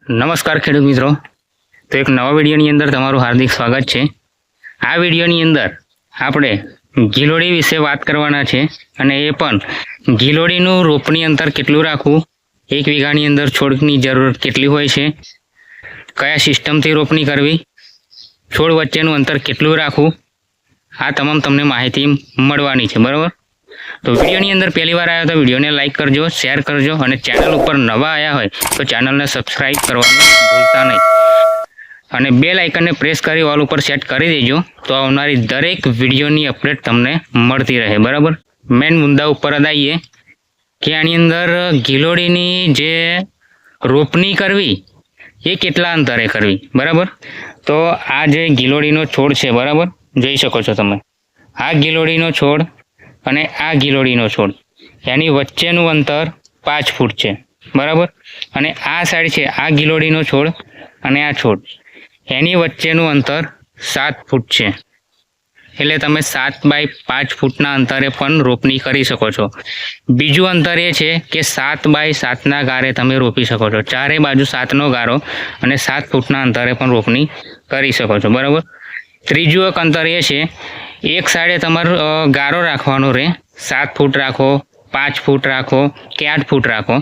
નમસ્કાર ખેડૂત મિત્રો, તો એક નવા વિડીયોની અંદર તમારું હાર્દિક સ્વાગત છે। આ વિડીયોની અંદર આપણે ગિલોડી વિશે વાત કરવાના છે અને એ પણ ગિલોડીનું રોપણી અંતર કેટલું રાખવું, 1 વીઘાની અંદર છોડની જરૂર કેટલી હોય છે, કયા સિસ્ટમથી રોપણી કરવી, છોડ વચ્ચેનું અંતર કેટલું રાખવું, આ તમામ તમને માહિતી મળવાની છે, બરાબર। તો વિડીયોની અંદર પહેલી વાર આવ્યા તો વિડીયોને લાઇક કરજો, શેર કરજો અને ચેનલ ઉપર નવા આવ્યા હોય તો ચેનલને સબસ્ક્રાઇબ કરવાનું ભૂલતા નહીં અને બેલ આઇકનને પ્રેસ કરી ઓલ ઉપર સેટ કરી દેજો તો આવનારી દરેક વિડીયોની અપડેટ તમને મળતી રહે, બરાબર। મેન મુદ્દા ઉપર આવીએ કે આની અંદર ગિલોડીની જે રોપણી કરવી એ કેટલા અંતરે કરવી, બરાબર। તો આ જે ગિલોડીનો છોડ છે, બરાબર, જોઈ શકો છો તમે, આ ગિલોડીનો છોડ અને આ ગિલોડીનો છોડ એની વચ્ચેનું અંતર 5 ફૂટ છે, બરાબર। અને આ સાઈડ છે આ ગિલોડીનો છોડ અને આ છોડ એની વચ્ચેનું અંતર 7 ફૂટ છે, એટલે તમે 7 બાય 5 ફૂટના અંતરે પણ રોપણી કરી શકો છો। બીજું અંતર એ છે કે 7 બાય 7ના ગારે તમે રોપી શકો છો, ચારે બાજુ 7નો ગારો અને 7 ફૂટના અંતરે પણ રોપણી કરી શકો છો, બરાબર। ત્રીજું એક અંતર એ છે, એક સાઈડે તમારો ગારો રાખવાનો રહે, 7 ફૂટ રાખો, 5 ફૂટ રાખો કે 8 ફૂટ રાખો,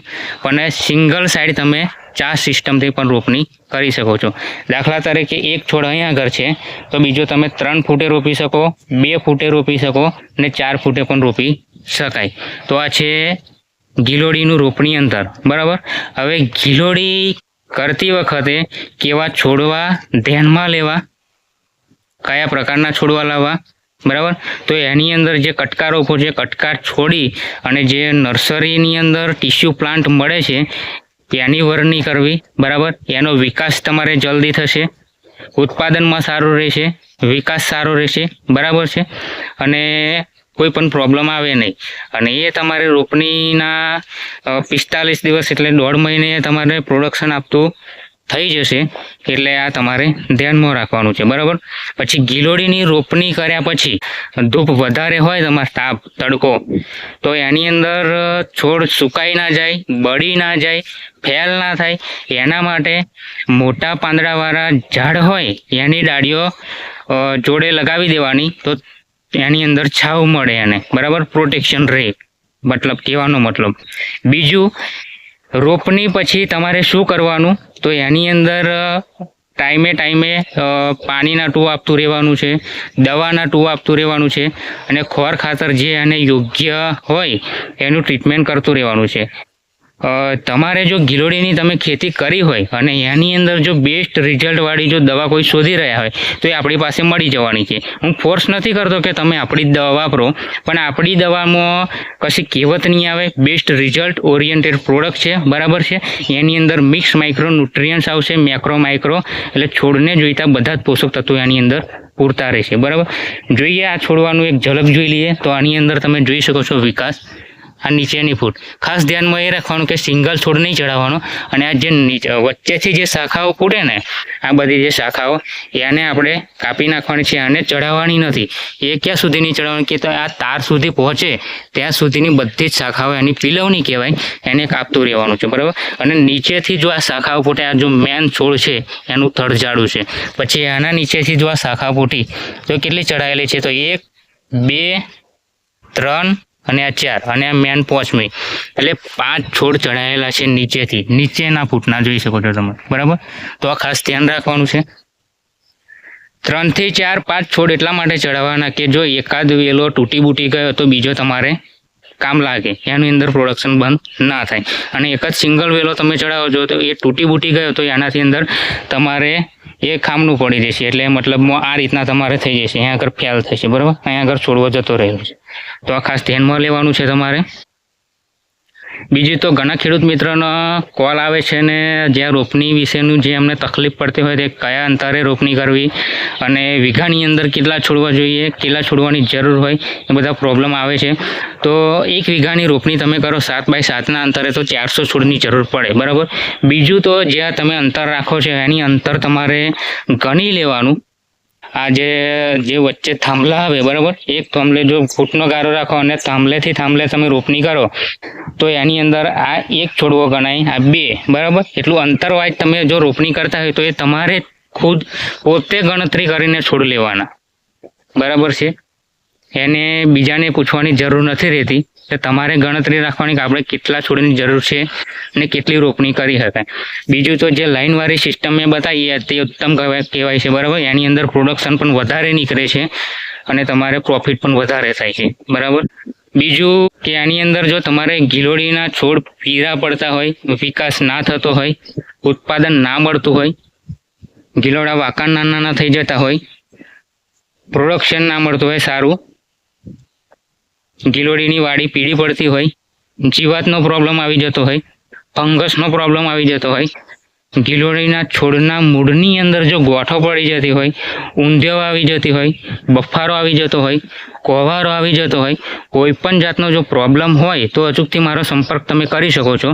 પણ સિંગલ સાઈડ તમે 4 સિસ્ટમથી પણ રોપણી કરી શકો છો। દાખલા તરીકે એક છોડ અહીંયા આગળ છે તો બીજો તમે 3 ફૂટે રોપી શકો, 2 ફૂટે રોપી શકો અને 4 ફૂટે પણ રોપી શકાય। તો આ છે ગિલોડીનું રોપણી અંતર, બરાબર। હવે ગિલોડી કરતી વખતે કેવા છોડવા ધ્યાનમાં લેવા, કયા પ્રકારના છોડવા લાવવા, બરાબર। તો એની અંદર જે કટકા રોપો છે, કટકા છોડી અને જે નર્સરીની અંદર ટીસ્યુ પ્લાન્ટ મળે છે એની વરણી કરવી, બરાબર। એનો વિકાસ તમારે જલ્દી થશે, ઉત્પાદનમાં સારું રહેશે, વિકાસ સારો રહેશે, બરાબર છે, અને કોઈ પણ પ્રોબ્લેમ આવે નહીં। અને એ તમારે રોપણીના 45 દિવસ એટલે 1.5 મહિને તમારે પ્રોડક્શન આપતું થઈ જશે, એટલે આ તમારે ધ્યાનમાં રાખવાનું છે, બરાબર। પછી ગિલોડીની રોપણી કર્યા પછી ધૂપ વધારે હોય, તમારો તાપ તડકો, તો એની અંદર છોડ સુકાઈ ના જાય, બળી ના જાય, ફેલ ના થાય, એના માટે મોટા પાંદડાવાળા ઝાડ હોય એની ડાળીઓ જોડે લગાવી દેવાની, તો એની અંદર છાવ મળે એને, બરાબર, પ્રોટેક્શન રહે, મતલબ કહેવાનો મતલબ। બીજું, રોપણી પછી તમારે શું કરવાનું, તો એની અંદર ટાઈમે પાણીના ટૂ આપતું રહેવાનું છે, દવાના ટૂ આપતું રહેવાનું છે અને ખોર ખાતર જે એને યોગ્ય હોય એનું ટ્રીટમેન્ટ કરતું રહેવાનું છે। તમારે જો ગિલોડીની તમે ખેતી કરી હોય અને એની અંદર જો બેસ્ટ રિઝલ્ટવાળી જો દવા કોઈ શોધી રહ્યા હોય તો એ આપણી પાસે મળી જવાની છે। હું ફોર્સ નથી કરતો કે તમે આપણી જ દવા વાપરો, પણ આપણી દવામાં કશી કહેવત નહીં આવે, બેસ્ટ રિઝલ્ટ ઓરિએન્ટેડ પ્રોડક્ટ છે, બરાબર છે। એની અંદર મિક્સ માઇક્રો ન્યુટ્રિયન્ટ્સ આવશે, મેક્રો માઇક્રો, એટલે છોડને જોઈતા બધા જ પોષક તત્વો એની અંદર પૂરતા રહેશે, બરાબર। જોઈએ આ છોડવાનું એક ઝલક જોઈ લઈએ તો આની અંદર તમે જોઈ શકો છો વિકાસ, આ નીચેની ફૂટ, ખાસ ધ્યાનમાં એ રાખવાનું કે સિંગલ છોડ નહીં ચડાવવાનો અને આ જે વચ્ચેથી જે શાખાઓ ફૂટે ને, આ બધી જે શાખાઓ એને આપણે કાપી નાખવાની છે, આને ચડાવવાની નથી। એ ક્યાં સુધી નહીં ચડાવવાની કે તો આ તાર સુધી પહોંચે ત્યાં સુધીની બધી જ શાખાઓ એની પીલવણી કહેવાય, એને કાપતું રહેવાનું છે, બરાબર। અને નીચેથી જો આ શાખાઓ ફૂટે, આ જો મેન છોડ છે એનું થડ જાડું છે, પછી આના નીચેથી જો આ શાખા ફૂટી તો કેટલી ચડાયેલી છે, તો 1 2 3 અને આ 4 અને આ મેન 5મી, એટલે 5 છોડ ચડાયેલા છે નીચેથી, નીચેના ફૂટના જોઈ શકો છો તમે, બરાબર। તો આ ખાસ ધ્યાન રાખવાનું છે। 3 થી 4 5 છોડ એટલા માટે ચડાવવાના કે જો એકાદ વેલો તૂટી બૂટી ગયો તો બીજો તમારે કામ લાગે, એની અંદર પ્રોડક્શન બંધ ના થાય। અને એક જ સિંગલ વેલો તમે ચડાવો છો તો એ તૂટી બૂટી ગયો તો એનાથી અંદર તમારે એ ખામનું પડી જશે, એટલે મતલબમાં આ રીતના તમારે થઈ જશે, અહીંયા આગળ ફેલ થશે, બરાબર, અહીંયા આગળ છોડવો જતો રહેલો છે, તો આ ખાસ ધ્યાનમાં લેવાનું છે તમારે। બીજું તો ઘણા ખેડૂત મિત્રોનો કોલ આવે છે ને જ્યાં રોપણી વિશેનું જે અમને તકલીફ પડતી હોય તે કયા અંતરે રોપણી કરવી અને વીઘાની અંદર કેટલા છોડવા જોઈએ, કેટલા છોડવાની જરૂર હોય, એ બધા પ્રોબ્લેમ આવે છે। તો 1 વીઘાની રોપણી તમે કરો 7 બાય 7ના અંતરે તો 400 છોડની જરૂર પડે, બરાબર। બીજું તો જ્યાં તમે અંતર રાખો છો એની અંતર તમારે ગણી લેવાનું આ જે વચ્ચે થાંભલા આવે બરાબર, એક થાંભલે જો ફૂટનો ગારો રાખો અને થાંભલેથી થાંભલે તમે રોપણી કરો તો એની અંદર આ એક છોડવો ગણાય, આ બે, બરાબર. એટલું અંતર વાઇઝ તમે જો રોપણી કરતા હોય તો એ તમારે ખુદ પોતે ગણતરી કરીને છોડ લેવાના, બરાબર છે. એને બીજાને પૂછવાની જરૂર નથી રહેતી. તો તમારે ગણતરી રાખવાની કે આપણે કેટલા છોડની જરૂર છે અને કેટલી રોપણી કરી શકાય. બીજું તો જે લાઈનવાળી સિસ્ટમ મેં બતાવી તે ઉત્તમ કહેવાય છે, બરાબર. એની અંદર પ્રોડક્શન પણ વધારે નીકળે છે અને તમારે પ્રોફિટ પણ વધારે થાય છે, બરાબર. બીજું કે આની અંદર જો તમારે ગિલોડીના છોડ પીળા પડતા હોય, વિકાસ ના થતો હોય, ઉત્પાદન ના મળતું હોય, ગિલોડા વાંકા નાના થઈ જતા હોય, પ્રોડક્શન ના મળતું હોય સારું, ગિલોડીની વાડી પીળી પડતી હોય, જીવાતનો પ્રોબ્લેમ આવી જતો હોય, ફંગસનો પ્રોબ્લેમ આવી જતો હોય, ગિલોડીના છોડના મૂળની અંદર જો ગોઠો પડી જતી હોય, ઊંધિયો આવી જતી હોય, બફારો આવી જતો હોય, કોવારો આવી જતો હોય, કોઈ પણ જાતનો જો પ્રોબ્લેમ હોય તો અચૂકથી મારો સંપર્ક તમે કરી શકો છો.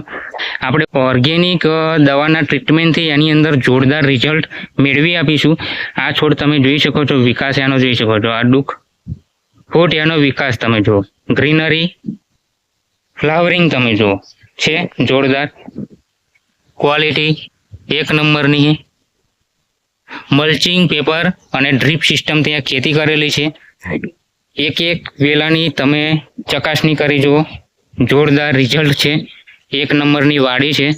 આપણે ઓર્ગેનિક દવાના ટ્રીટમેન્ટથી એની અંદર જોરદાર રિઝલ્ટ મેળવી આપીશું. આ છોડ તમે જોઈ શકો છો, વિકાસ એનો જોઈ શકો છો, આ ડુક ફૂટ એનો વિકાસ તમે જુઓ, ગ્રીનરી, ફ્લાવરિંગ તમે જુઓ છે જોરદાર, ક્વોલિટી એક નંબરની. મલ્ચિંગ પેપર અને ડ્રીપ સિસ્ટમ ત્યાં ખેતી કરેલી છે. એક એક વેલાની તમે ચકાસણી કરી જુઓ, જોરદાર રિઝલ્ટ છે. એક નંબરની વાડી છે.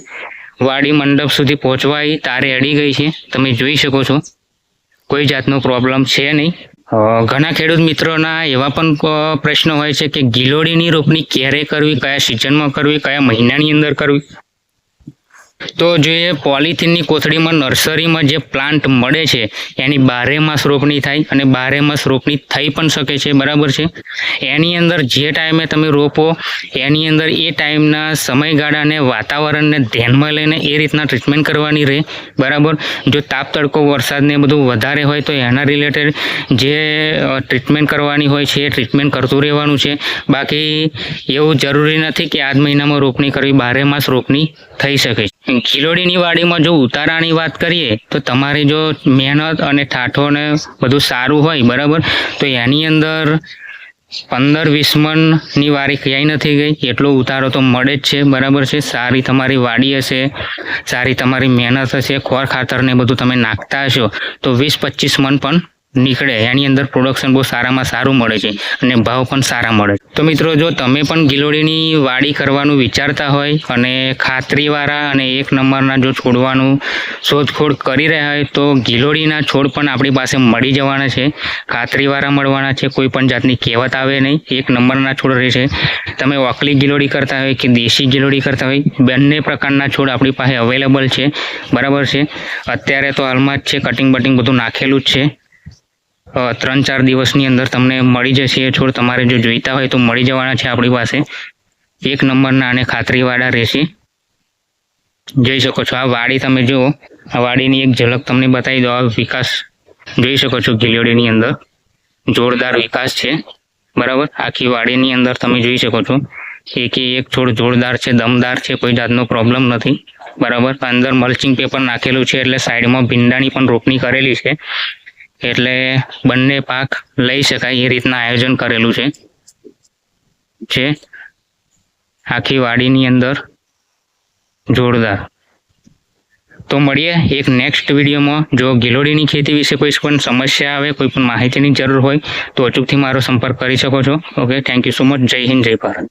વાડી મંડપ સુધી પહોંચવાય તારે અડી ગઈ છે, તમે જોઈ શકો છો. કોઈ જાતનો પ્રોબ્લેમ છે નહીં. ઘણા ખેડૂત મિત્રોના એવા પણ પ્રશ્નો હોય છે કે ગિલોડીની રોપણી ક્યારે કરવી, કયા સિઝનમાં કરવી, કયા મહિનાની અંદર કરવી. તો જે પોલિથીનની કોથળીમાં નર્સરીમાં જે પ્લાન્ટ મળે છે એની 12 માસ રોપણી થાય અને 12 માસ રોપણી થઈ પણ શકે છે, બરાબર છે. એની અંદર જે ટાઈમે તમે રોપો એની અંદર એ ટાઈમના સમયગાળાને વાતાવરણને ધ્યાનમાં લઈને એ રીતના ટ્રીટમેન્ટ કરવાની રહે, બરાબર. જો તાપ તડકો વરસાદને બધું વધારે હોય તો એના રિલેટેડ જે ટ્રીટમેન્ટ કરવાની હોય છે એ ટ્રીટમેન્ટ કરતું રહેવાનું છે. બાકી એવું જરૂરી નથી કે આ જ મહિનામાં રોપણી કરવી, 12 માસ રોપણી થઈ શકે છે. ગિલોડીની વાડીમાં જો ઉતારાની વાત કરીએ તો તમારી જો મહેનત અને ઠાઠો ને બધું સારું હોય, બરાબર, તો એની અંદર 15-20 મણની વારી ક્યાંય નથી ગઈ, એટલો ઉતારો તો મળે જ છે, બરાબર છે. સારી તમારી વાડી હશે, સારી તમારી મહેનત હશે, ખોર ખાતર ને બધું તમે નાખતા હશો તો 20-25 મણ પણ નીકળે. એની અંદર પ્રોડક્શન બહુ સારામાં સારું મળે છે અને ભાવ પણ સારા મળે. તો મિત્રો, જો તમે પણ ગિલોડીની વાડી કરવાનું વિચારતા હોય અને ખાતરીવાળા અને એક નંબરના જો છોડવાનું શોધખોળ કરી રહ્યા હોય તો ગિલોડીના છોડ પણ આપણી પાસે મળી જવાના છે. ખાતરીવાળા મળવાના છે, કોઈ પણ જાતની કહેવત આવે નહીં, એક નંબરના છોડ રહેશે. તમે ઓકલી ગિલોડી કરતા હોય કે દેશી ગિલોડી કરતા હોય, બંને પ્રકારના છોડ આપણી પાસે અવેલેબલ છે, બરાબર છે. અત્યારે તો હાલમાં જ છે, કટિંગ બટિંગ બધું નાખેલું જ છે. 3-4 દિવસની અંદર તમને મળી જશે એ છોડ. તમારે જો જોઈતા હોય તો મળી જવાના છે આપણી પાસે. એક નંબરના અને ખાતરીવાળા રહેશે. જોઈ શકો છો આ વાડી તમે જુઓ, આ વાડીની એક ઝલક તમને બતાવી દો. આ વિકાસ જોઈ શકો છો, ગિલોડીની અંદર જોરદાર વિકાસ છે, બરાબર. આખી વાડીની અંદર તમે જોઈ શકો છો એક છોડ જોરદાર છે, દમદાર છે, કોઈ જાતનો પ્રોબ્લેમ નથી, બરાબર. અંદર મલ્ચિંગ પેપર નાખેલું છે એટલે સાઈડમાં ભીંડાની પણ રોપણી કરેલી છે એટલે બંને પાક લઈ શકાય એ રીતના આયોજન કરેલું છે. આખી વાડીની અંદર જોરદાર. તો મળીએ એક નેક્સ્ટ વિડીયોમાં. જો ગિલોડીની ખેતી વિશે કોઈ પણ સમસ્યા આવે, કોઈ પણ માહિતીની જરૂર હોય તો અચૂકથી મારો સંપર્ક કરી શકો છો. Okay, thank you so much. જય હિન્દ, જય ભારત.